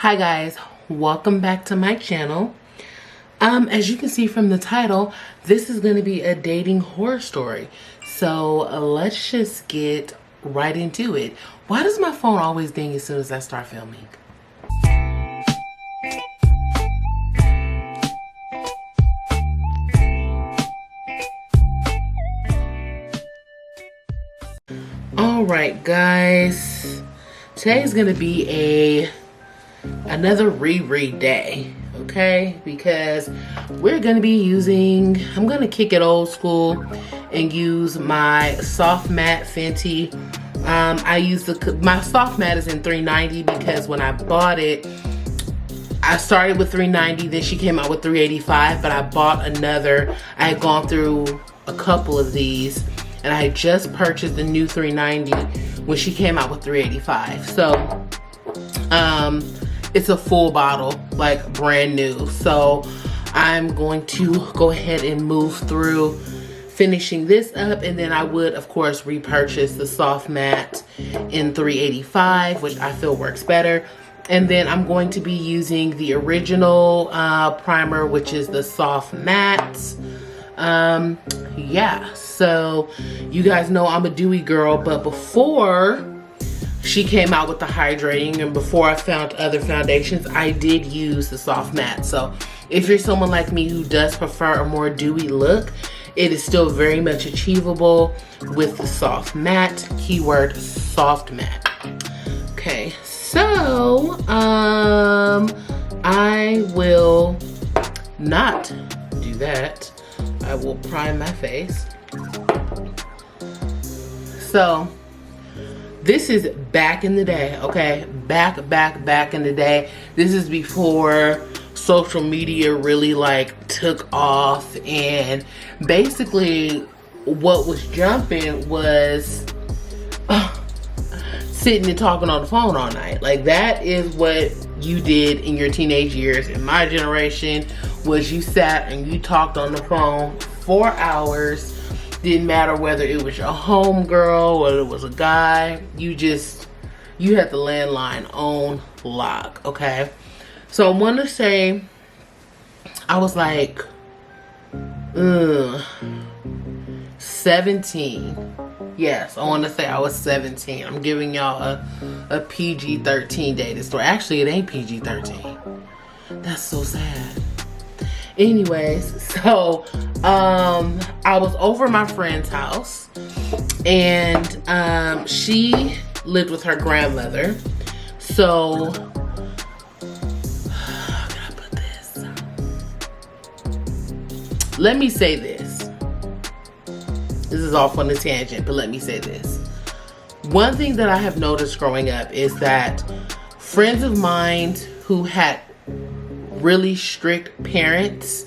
Hi guys, welcome back to my channel. As you can see from the title, this is going to be a dating horror story. So let's just get right into it. Why does my phone always ding as soon as I start filming? Alright guys, today's going to be another reread day, okay? Because we're gonna be using, I'm gonna kick it old school and use my soft matte Fenty. I use my soft matte is in 390 because when I bought it, I started with 390, then she came out with 385, but I bought another. I had gone through a couple of these and I had just purchased the new 390 when she came out with 385. So it's a full bottle, like brand new. So I'm going to go ahead and move through finishing this up, and then I would of course repurchase the soft matte in 385, which I feel works better. And then I'm going to be using the original primer, which is the soft matte. Yeah, so you guys know I'm a dewy girl, but before she came out with the hydrating and before I found other foundations, I did use the soft matte. So if you're someone like me who does prefer a more dewy look, it is still very much achievable with the soft matte, keyword soft matte. Okay, so I will not do that. I will prime my face. So this is back in the day, okay? Back in the day. This is before social media really like took off, and basically what was jumping was sitting and talking on the phone all night. Like that is what you did in your teenage years. In my generation was you sat and you talked on the phone for hours. Didn't matter whether it was your homegirl or it was a guy. You had the landline on lock, okay? So I want to say I was like 17. Yes, I want to say I was 17. I'm giving y'all a PG-13 dating story. Actually, it ain't PG-13. That's so sad. Anyways, so I was over my friend's house, and she lived with her grandmother. So how can I put this? Let me say this. This is off on a tangent, but let me say this. One thing that I have noticed growing up is that friends of mine who had really strict parents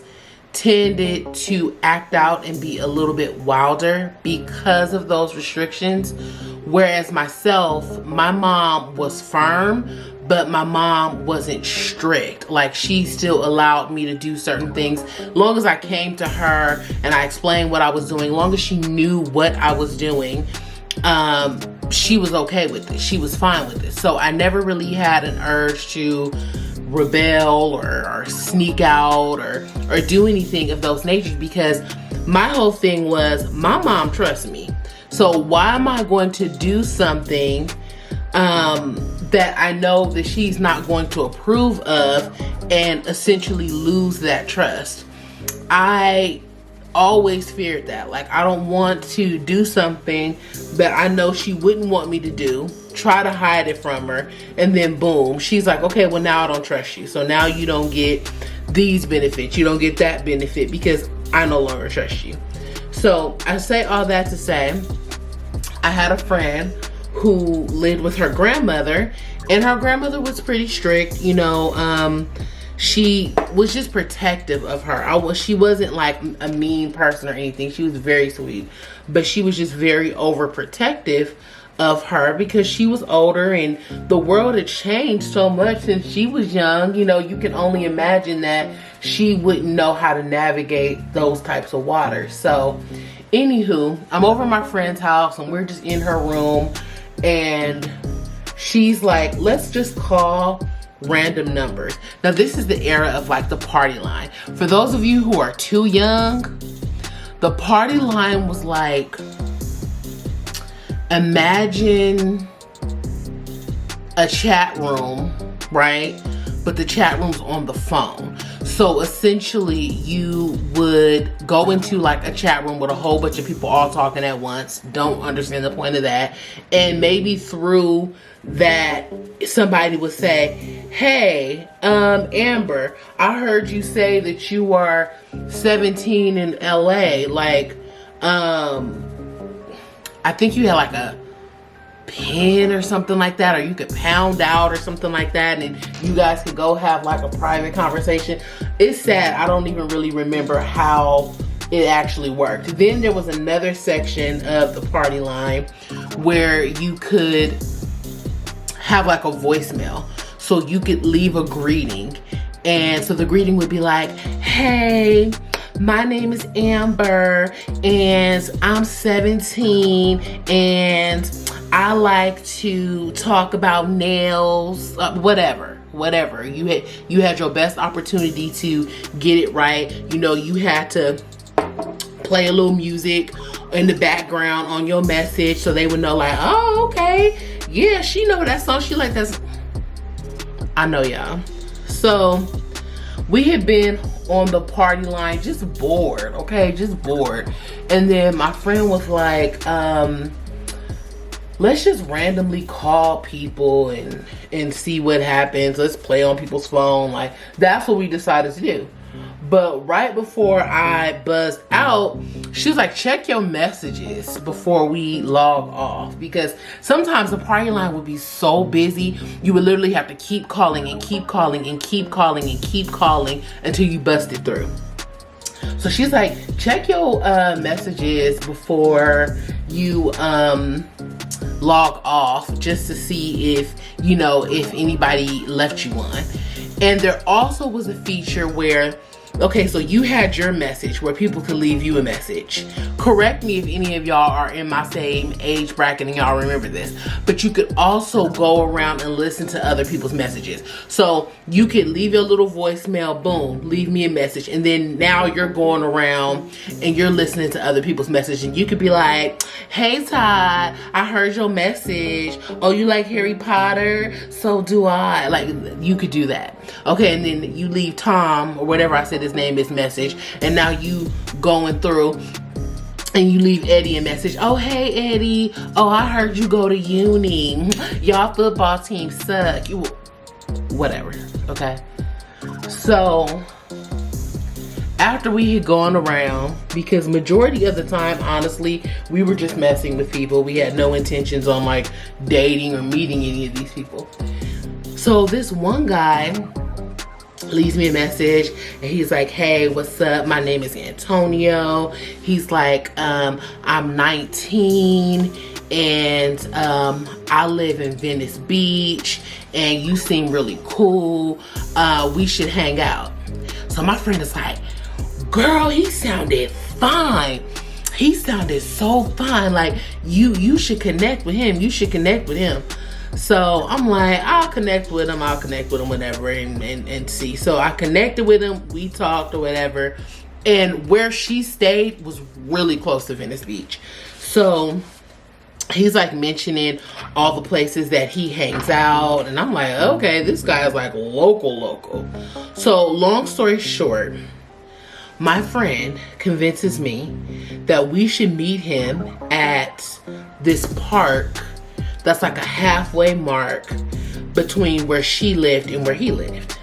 tended to act out and be a little bit wilder because of those restrictions, whereas myself, my mom was firm, but my mom wasn't strict. Like she still allowed me to do certain things long as I came to her and I explained what I was doing, long as she knew what I was doing. She was okay with it. She was fine with it. So I never really had an urge to rebel or sneak out or do anything of those natures, because my whole thing was my mom trusts me. So why am I going to do something that I know that she's not going to approve of and essentially lose that trust? I always feared that. Like, I don't want to do something that I know she wouldn't want me to do, try to hide it from her, and then boom, she's like, okay, well now I don't trust you, so now you don't get these benefits, you don't get that benefit because I no longer trust you. So I say all that to say, I had a friend who lived with her grandmother, and her grandmother was pretty strict, you know. She was just protective of her. She wasn't like a mean person or anything. She was very sweet, but she was just very overprotective of her because she was older and the world had changed so much since she was young. You know, you can only imagine that she wouldn't know how to navigate those types of waters. So anywho, I'm over at my friend's house and we're just in her room, and she's like, let's just call random numbers. Now this is the era of like the party line. For those of you who are too young, the party line was like, imagine a chat room, right? But the chat room's on the phone. So essentially you would go into like a chat room with a whole bunch of people all talking at once. Don't understand the point of that. And maybe through that somebody would say, hey, Amber, I heard you say that you are 17 in LA. Like, I think you had like a pen or something like that, or you could pound out or something like that, and you guys could go have like a private conversation. It's sad, I don't even really remember how it actually worked. Then there was another section of the party line where you could have like a voicemail, so you could leave a greeting. And so the greeting would be like, hey, my name is Amber and I'm 17 and I like to talk about nails, whatever. You had your best opportunity to get it right. You know, you had to play a little music in the background on your message so they would know like, oh, okay, yeah, she know that song, she like that. I know, y'all. So we had been on the party line just bored, okay, just bored. And then my friend was like, let's just randomly call people and see what happens. Let's play on people's phone. Like, that's what we decided to do. But right before I buzzed out, she was like, check your messages before we log off. Because sometimes the party line would be so busy, you would literally have to keep calling and keep calling and keep calling and keep calling until you busted through. So she's like, check your messages before you log off, just to see if, you know, if anybody left you one. And there also was a feature where, okay, so you had your message where people could leave you a message. Correct me if any of y'all are in my same age bracket and y'all remember this. But you could also go around and listen to other people's messages. So you could leave your little voicemail, boom, leave me a message. And then now you're going around and you're listening to other people's messages. And you could be like, hey Todd, I heard your message. Oh, you like Harry Potter? So do I. Like, you could do that. Okay, and then you leave Tom, or whatever I said his name is, message. And now you going through and you leave Eddie a message. Oh, hey Eddie. Oh, I heard you go to uni. Y'all football team suck. You, whatever, okay? So after we had gone around, because majority of the time, honestly, we were just messing with people. We had no intentions on like dating or meeting any of these people. So this one guy leaves me a message and he's like, hey, what's up? My name is Antonio. He's like, I'm 19 and I live in Venice Beach and you seem really cool. We should hang out. So my friend is like, girl, he sounded fine. He sounded so fine. Like, you should connect with him. You should connect with him. So I'm like, I'll connect with him whenever and see. So I connected with him, we talked or whatever. And where she stayed was really close to Venice Beach. So he's like mentioning all the places that he hangs out. And I'm like, okay, this guy is like local. So long story short, my friend convinces me that we should meet him at this park that's like a halfway mark between where she lived and where he lived.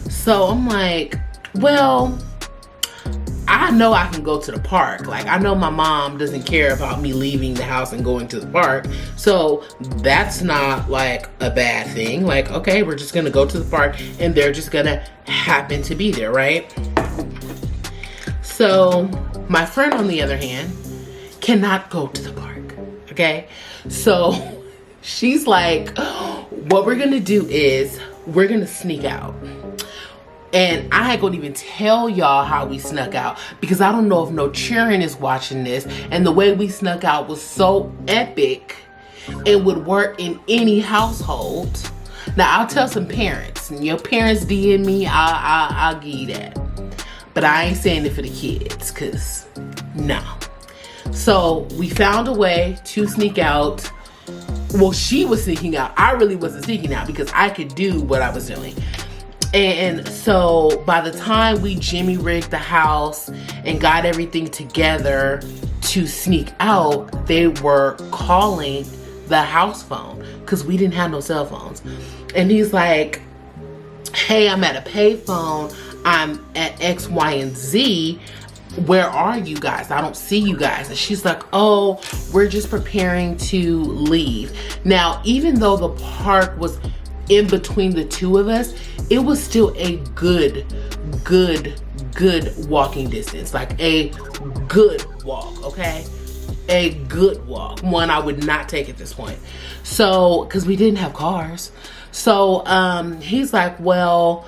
So I'm like, well, I know I can go to the park. Like, I know my mom doesn't care about me leaving the house and going to the park. So that's not like a bad thing. Like, okay, we're just gonna go to the park and they're just gonna happen to be there, right? So my friend, on the other hand, cannot go to the park, okay? So she's like, what we're gonna do is we're gonna sneak out. And I ain't gonna even tell y'all how we snuck out, because I don't know if no cheering is watching this. And the way we snuck out was so epic, it would work in any household. Now, I'll tell some parents. Your parents DM me, I'll give you that. But I ain't saying it for the kids, because no. So we found a way to sneak out. Well, she was sneaking out. I really wasn't sneaking out because I could do what I was doing. And so by the time we Jimmy rigged the house and got everything together to sneak out, they were calling the house phone because we didn't have no cell phones. And he's like, hey, I'm at a payphone. I'm at X, Y, and Z. Where are you guys? I don't see you guys. And she's like, oh, we're just preparing to leave. Now, even though the park was in between the two of us, it was still a good walking distance. Like a good walk, okay? A good walk. One I would not take at this point. So, because we didn't have cars. So, he's like, well,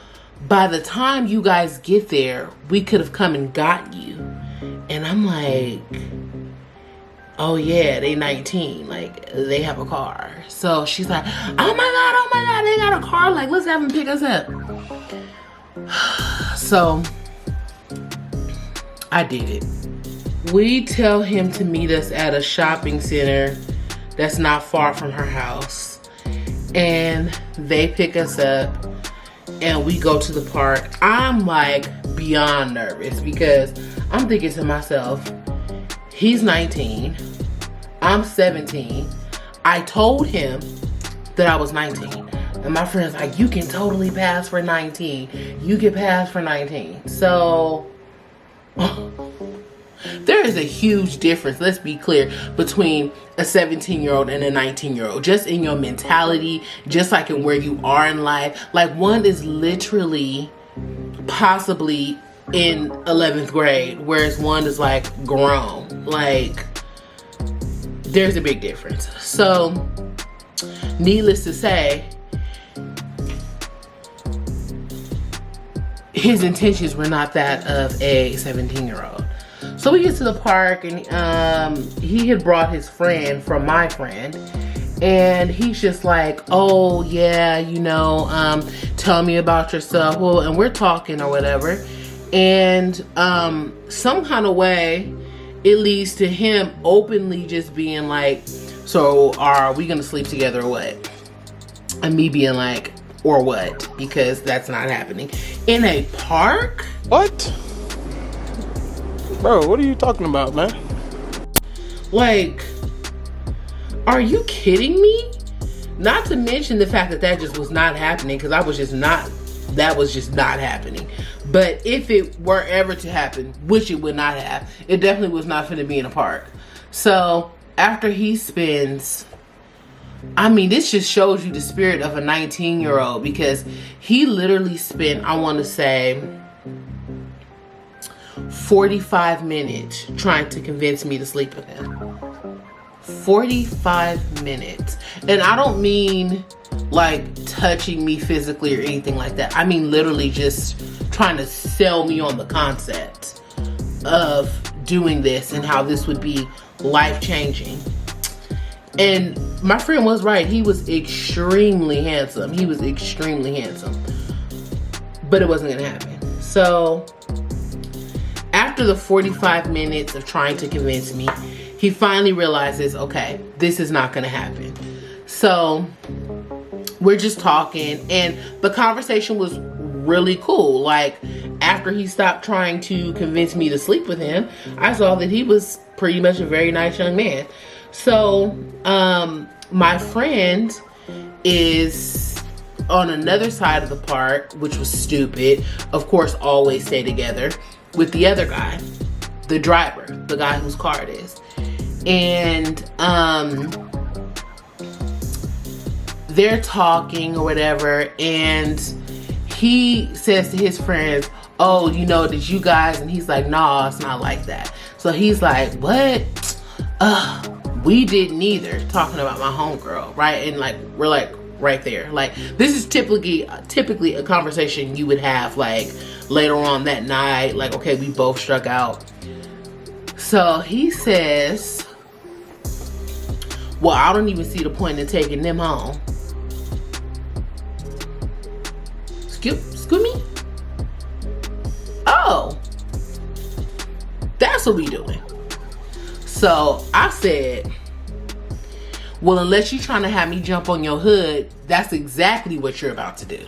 by the time you guys get there, we could have come and got you. And I'm like, oh yeah, they 19, like they have a car. So she's like, oh my God, they got a car. Like, let's have them pick us up. So I did it. We tell him to meet us at a shopping center that's not far from her house. And they pick us up and we go to the park. I'm like beyond nervous because I'm thinking to myself, he's 19, I'm 17. I told him that I was 19. And my friend's like, you can totally pass for 19. You can pass for 19. So, there is a huge difference, let's be clear, between a 17-year-old and a 19-year-old. Just in your mentality, just like in where you are in life. Like, one is literally possibly in 11th grade, whereas one is like grown. Like, there's a big difference. So, needless to say, his intentions were not that of a 17-year-old. So we get to the park and he had brought his friend from my friend. And he's just like, oh yeah, you know, tell me about yourself. Well, and we're talking or whatever. And some kind of way, it leads to him openly just being like, so are we gonna sleep together or what? And me being like, or what? Because that's not happening. In a park? What? Bro, what are you talking about, man? Like, are you kidding me? Not to mention the fact that that just was not happening, because that was just not happening. But if it were ever to happen, which it would not have, it definitely was not going to be in a park. So after he spends, I mean, this just shows you the spirit of a 19-year-old, because he literally spent, I want to say, 45 minutes trying to convince me to sleep with him. 45 minutes. And I don't mean like touching me physically or anything like that. I mean literally just trying to sell me on the concept of doing this and how this would be life-changing. And my friend was right. He was extremely handsome. He was extremely handsome. But it wasn't gonna happen. So after the 45 minutes of trying to convince me, he finally realizes, okay, this is not gonna happen. So we're just talking, and the conversation was really cool. Like, after he stopped trying to convince me to sleep with him, I saw that he was pretty much a very nice young man. So my friend is on another side of the park, which was stupid. Of course, always stay together with the other guy, the driver, the guy whose car it is. And they're talking or whatever, and he says to his friends, oh, you know, did you guys? And he's like, nah, it's not like that. So he's like, what? We didn't either, talking about my homegirl, right? And like, we're like right there. Like, this is typically a conversation you would have like later on that night. Like, okay, we both struck out. So he says, well, I don't even see the point in taking them home. excuse me? Oh, that's what we doing. So I said, well, unless you're trying to have me jump on your hood, that's exactly what you're about to do.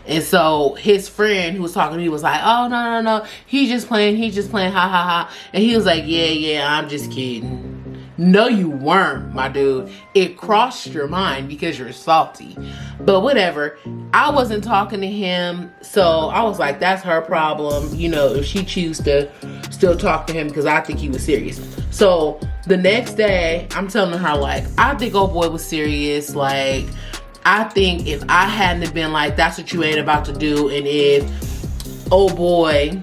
And so his friend who was talking to me was like, oh, no. He's just playing, ha, ha, ha. And he was like, yeah, I'm just kidding. No, you weren't, my dude. It crossed your mind because you're salty. But whatever. I wasn't talking to him, so I was like, that's her problem. You know, if she chooses to still talk to him, because I think he was serious. So the next day, I'm telling her, like, I think old boy was serious. Like, I think if I hadn't have been like, that's what you ain't about to do, and if old boy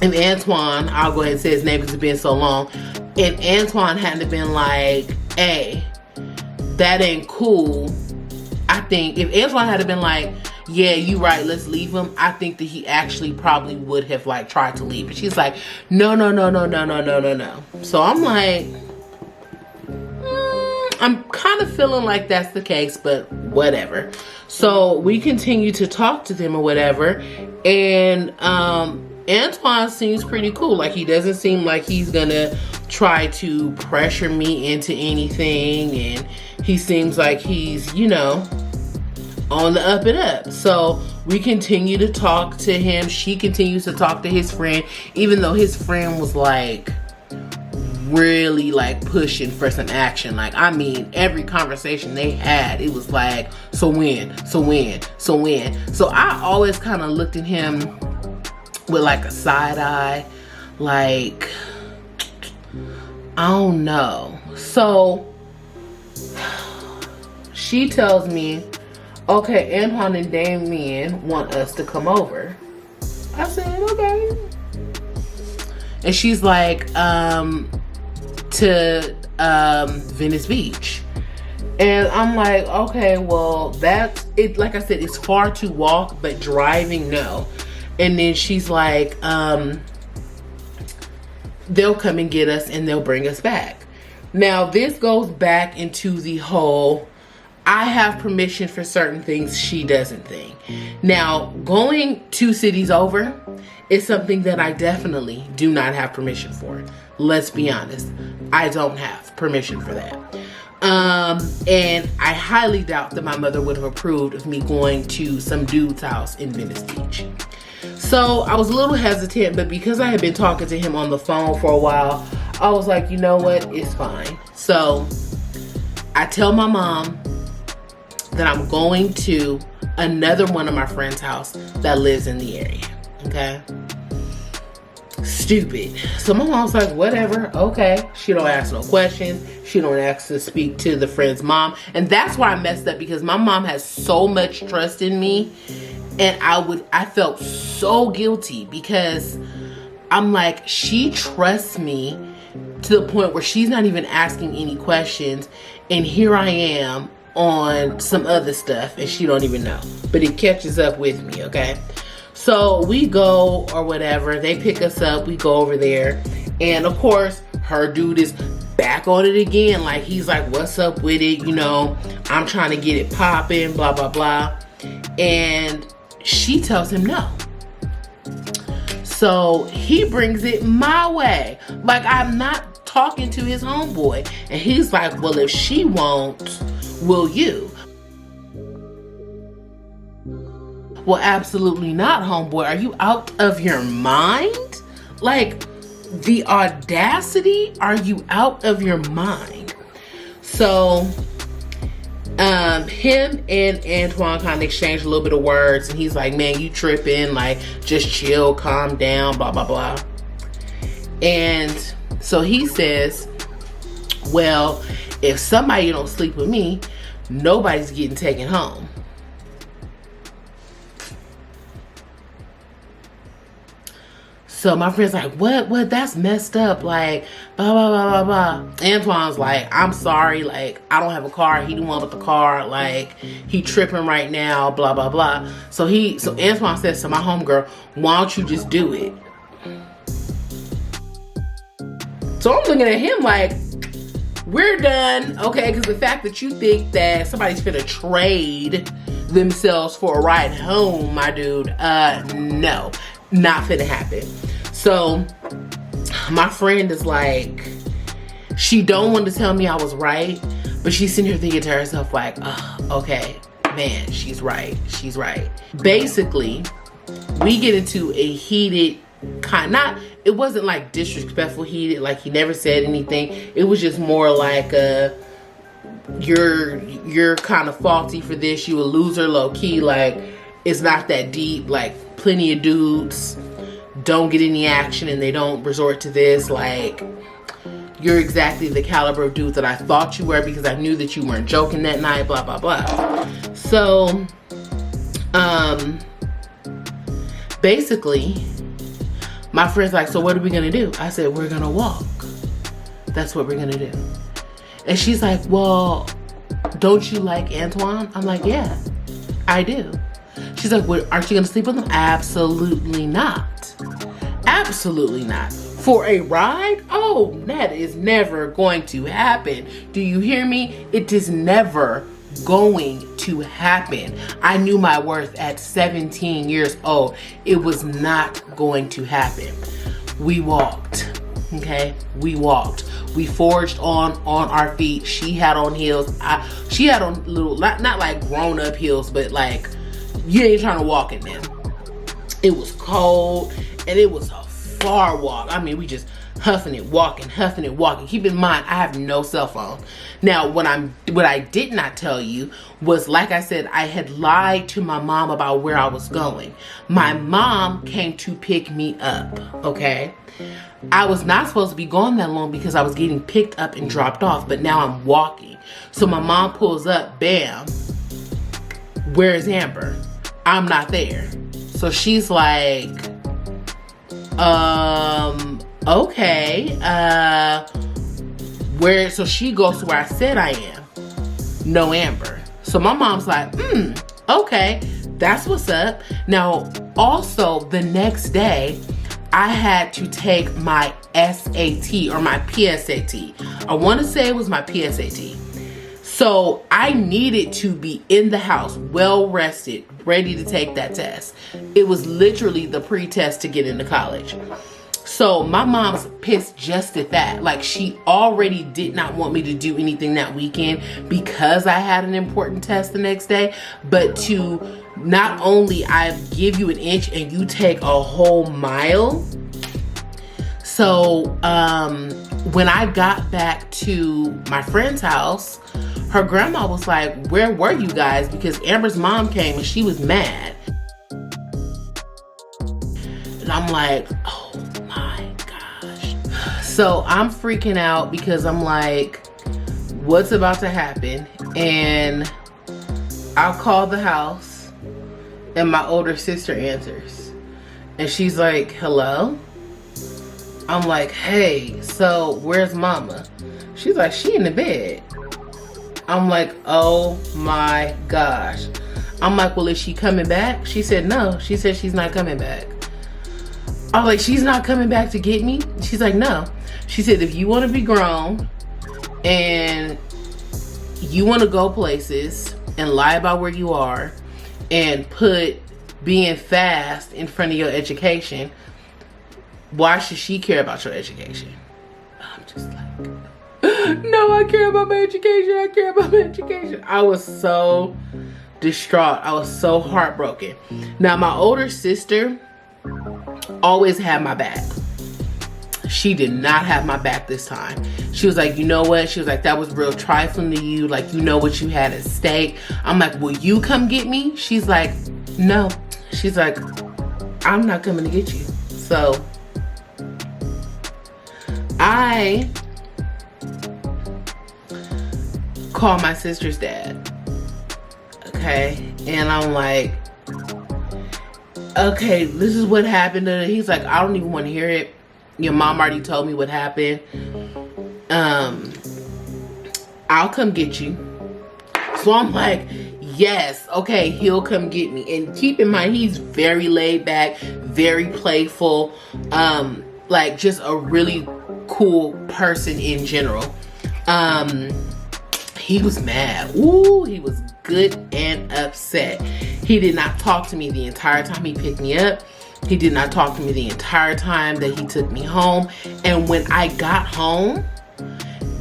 and Antoine, I'll go ahead and say his name because it's been so long, and Antoine hadn't have been like, hey, that ain't cool. I think if Antoine had been like, yeah, you right, let's leave him, I think that he actually probably would have like tried to leave. But she's like, no. So I'm like, I'm kind of feeling like that's the case, but whatever. So we continue to talk to them or whatever, and Antoine seems pretty cool. Like, he doesn't seem like he's gonna try to pressure me into anything, and he seems like he's, you know, on the up and up. So we continue to talk to him. She continues to talk to his friend, even though his friend was like really like pushing for some action. Like, I mean, every conversation they had, it was like, so when. So I always kind of looked at him with like a side eye, like, I don't know. So she tells me, okay, Antoine and Damien want us to come over. I said, okay. And she's like, to Venice Beach. And I'm like, okay, well, that's it. Like I said, it's far to walk, but driving, no. And then she's like, they'll come and get us and they'll bring us back. Now, this goes back into the whole, I have permission for certain things she doesn't think. Now, going 2 cities over is something that I definitely do not have permission for. Let's be honest. I don't have permission for that. And I highly doubt that my mother would have approved of me going to some dude's house in Venice Beach. So I was a little hesitant, but because I had been talking to him on the phone for a while, I was like, you know what, it's fine. So I tell my mom that I'm going to another one of my friend's house that lives in the area, okay? Stupid. So my mom's like, whatever, okay. She don't ask no questions. She don't ask to speak to the friend's mom. And that's why I messed up, because my mom has so much trust in me. And I felt so guilty because I'm like, she trusts me to the point where she's not even asking any questions. And here I am on some other stuff and she don't even know. But it catches up with me, okay? So we go or whatever. They pick us up. We go over there. And of course, her dude is back on it again. Like, he's like, what's up with it? You know, I'm trying to get it popping, blah, blah, blah. And she tells him no. So he brings it my way. Like, I'm not talking to his homeboy. And he's like, well, if she won't, will you? Well, absolutely not, homeboy. Are you out of your mind? Like, the audacity? Are you out of your mind? So him and Antoine kind of exchanged a little bit of words, and he's like, man, you tripping, like, just chill, calm down, blah, blah, blah. And so he says, well, if somebody don't sleep with me, nobody's getting taken home. So my friend's like, what? That's messed up. Like, blah, blah, blah, blah, blah. Antoine's like, I'm sorry. Like, I don't have a car. He the one with the car. Like, he tripping right now, blah, blah, blah. So Antoine says to my homegirl, why don't you just do it? So I'm looking at him like, we're done. Okay, because the fact that you think that somebody's finna trade themselves for a ride home, my dude. No, not finna happen. So my friend is like, she don't want to tell me I was right, but she's sitting here thinking to herself like, oh, okay, man, she's right. She's right. Basically, we get into a heated it wasn't like disrespectful heated, like he never said anything. It was just more like you're kind of faulty for this, you a loser, low key, like it's not that deep, like plenty of dudes don't get any action and they don't resort to this, like you're exactly the caliber of dude that I thought you were because I knew that you weren't joking that night, blah blah blah. So basically my friend's like, so what are we gonna do? I said, we're gonna walk. That's what we're gonna do. And she's like, well, don't you like Antoine? I'm like, yeah, I do. She's like, well, aren't you gonna sleep with him? Absolutely not. Absolutely not. For a ride? Oh, that is never going to happen. Do you hear me? It is never going to happen. I knew my worth at 17 years old. It was not going to happen. We walked, okay? We walked. We forged on our feet. She had on heels. She had on little, not like grown up heels, but like, you ain't trying to walk in them. It was cold and it was a far walk. I mean, we just huffing it, walking. Keep in mind, I have no cell phone. Now, what I did not tell you was, like I said, I had lied to my mom about where I was going. My mom came to pick me up, okay? I was not supposed to be gone that long because I was getting picked up and dropped off, but now I'm walking. So my mom pulls up, bam, where is Amber? I'm not there. So she's like, okay, so she goes to where I said I am. No Amber. So my mom's like, okay, that's what's up. Now, also the next day, I had to take my SAT or my PSAT. I want to say it was my PSAT. So I needed to be in the house, well rested, ready to take that test. It was literally the pre-test to get into college. So my mom's pissed just at that. Like, she already did not want me to do anything that weekend because I had an important test the next day, but to not only I give you an inch and you take a whole mile. So when I got back to my friend's house, her grandma was like, where were you guys? Because Amber's mom came and she was mad. And I'm like, oh my gosh. So I'm freaking out because I'm like, what's about to happen? And I'll call the house and my older sister answers. And she's like, hello? I'm like, hey, so where's mama? She's like, she in the bed. I'm like, oh my gosh. I'm like, well, is she coming back? She said, no. She said she's not coming back. I'm like, she's not coming back to get me? She's like, no. She said, if you want to be grown and you want to go places and lie about where you are and put being fast in front of your education, why should she care about your education? I'm just like, no, I care about my education. I care about my education. I was so distraught. I was so heartbroken. Now, my older sister always had my back. She did not have my back this time. She was like, you know what? She was like, that was real trifling to you. Like, you know what you had at stake. I'm like, will you come get me? She's like, no. She's like, I'm not coming to get you. So I call my sister's dad, okay? And I'm like, okay, this is what happened. And he's like, I don't even want to hear it. Your mom already told me what happened. I'll come get you. So I'm like, yes, okay, he'll come get me. And keep in mind, he's very laid back, very playful, like just a really cool person in general. He was mad. Ooh, he was good and upset. He did not talk to me the entire time he picked me up. He did not talk to me the entire time that he took me home. And when I got home,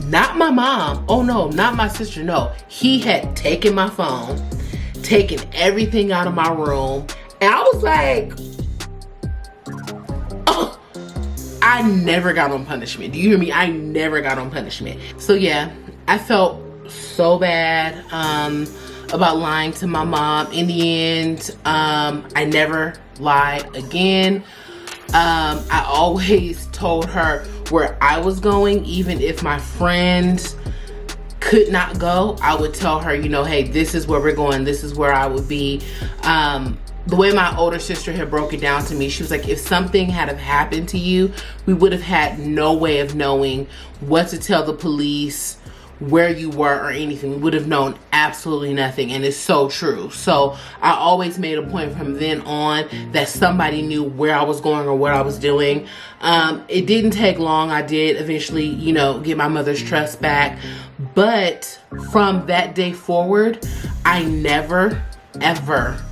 not my mom, oh no, not my sister, no. He had taken my phone, taken everything out of my room, and I was like, oh, I never got on punishment. Do you hear me? I never got on punishment. So yeah, I felt so bad about lying to my mom. In the end, I never lied again. I always told her where I was going, even if my friends could not go. I would tell her, you know, hey, this is where we're going, this is where I would be. The way my older sister had broke it down to me, she was like, if something had have happened to you, we would have had no way of knowing what to tell the police, where you were, or anything. We would have known absolutely nothing. And it's so true. So I always made a point from then on that somebody knew where I was going or what I was doing. It didn't take long. I did eventually, you know, get my mother's trust back. But from that day forward, I never, ever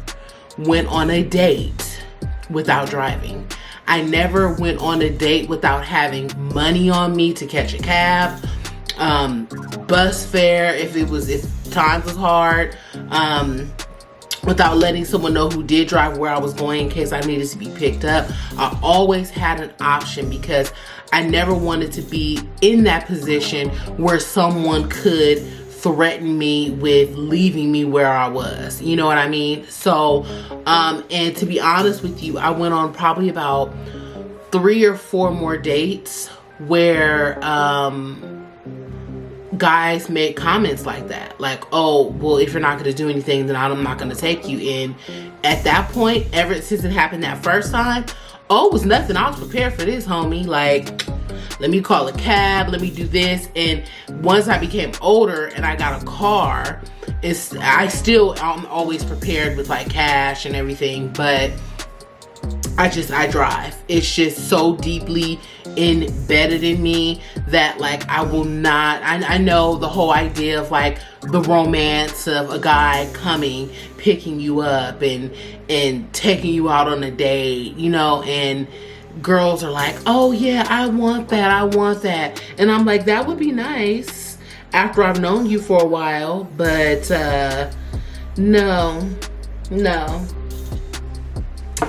went on a date without driving. I never went on a date without having money on me to catch a cab, bus fare if times was hard, without letting someone know who did drive where I was going in case I needed to be picked up. I always had an option because I never wanted to be in that position where someone could threaten me with leaving me where I was. You know what I mean? So, and to be honest with you, I went on probably about 3 or 4 more dates where, guys made comments like that, like, oh, well, if you're not going to do anything, then I'm not going to take you. And at that point, ever since it happened that first time, oh, it was nothing. I was prepared for this, homie. Like, let me call a cab, let me do this. And once I became older and I got a car, I'm always prepared with like cash and everything, but I drive. It's just so deeply embedded in me that like I will not, I know the whole idea of like the romance of a guy coming, picking you up and taking you out on a date, you know, and girls are like, oh yeah, I want that. And I'm like, that would be nice after I've known you for a while, but no,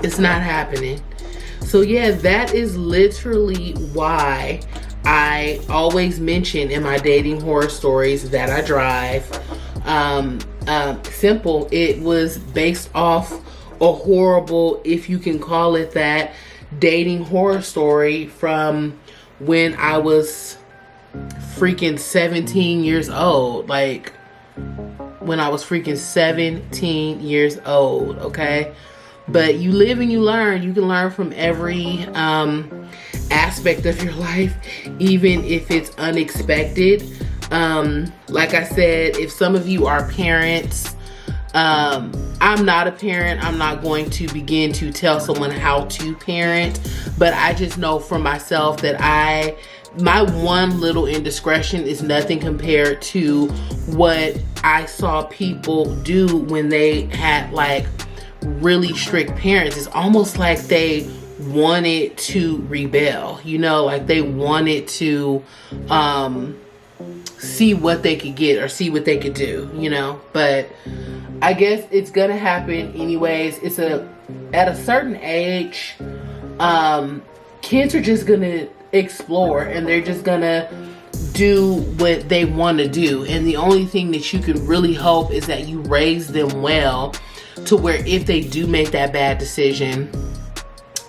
it's not happening. So yeah, that is literally why I always mention in my dating horror stories that I drive. Simple. It was based off a horrible, if you can call it that, dating horror story from when I was freaking 17 years old. Like, when I was freaking 17 years old, okay? But you live and you learn. You can learn from every aspect of your life, even if it's unexpected. Like I said, if some of you are parents, I'm not a parent. I'm not going to begin to tell someone how to parent, but I just know for myself that my one little indiscretion is nothing compared to what I saw people do when they had like really strict parents. It's almost like they wanted to rebel, you know, like they wanted to see what they could get or see what they could do, you know. But I guess it's gonna happen anyways. At a certain age, kids are just gonna explore and they're just gonna do what they want to do. And the only thing that you can really hope is that you raise them well, to where if they do make that bad decision,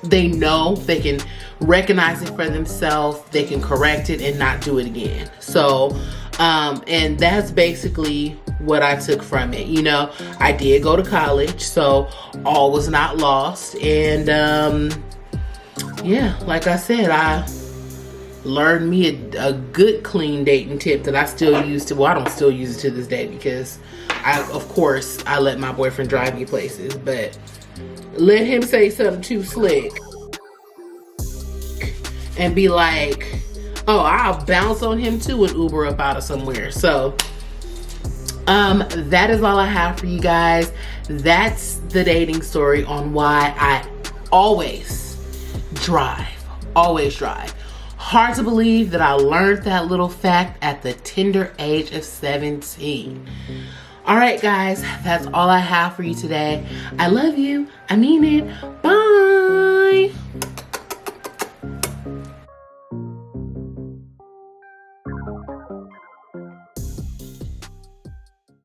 they know they can recognize it for themselves, they can correct it and not do it again. So, and that's basically what I took from it. You know, I did go to college, so all was not lost. And yeah, like I said, I learned me a good clean dating tip that I still use to, well, I don't still use it to this day because of course I let my boyfriend drive me places, but let him say something too slick and be like, oh, I'll bounce on him too and Uber up out of somewhere. So That is all I have for you guys. That's the dating story on why I always drive. Hard to believe that I learned that little fact at the tender age of 17. All right, guys, that's all I have for you today. I love you. I mean it. Bye.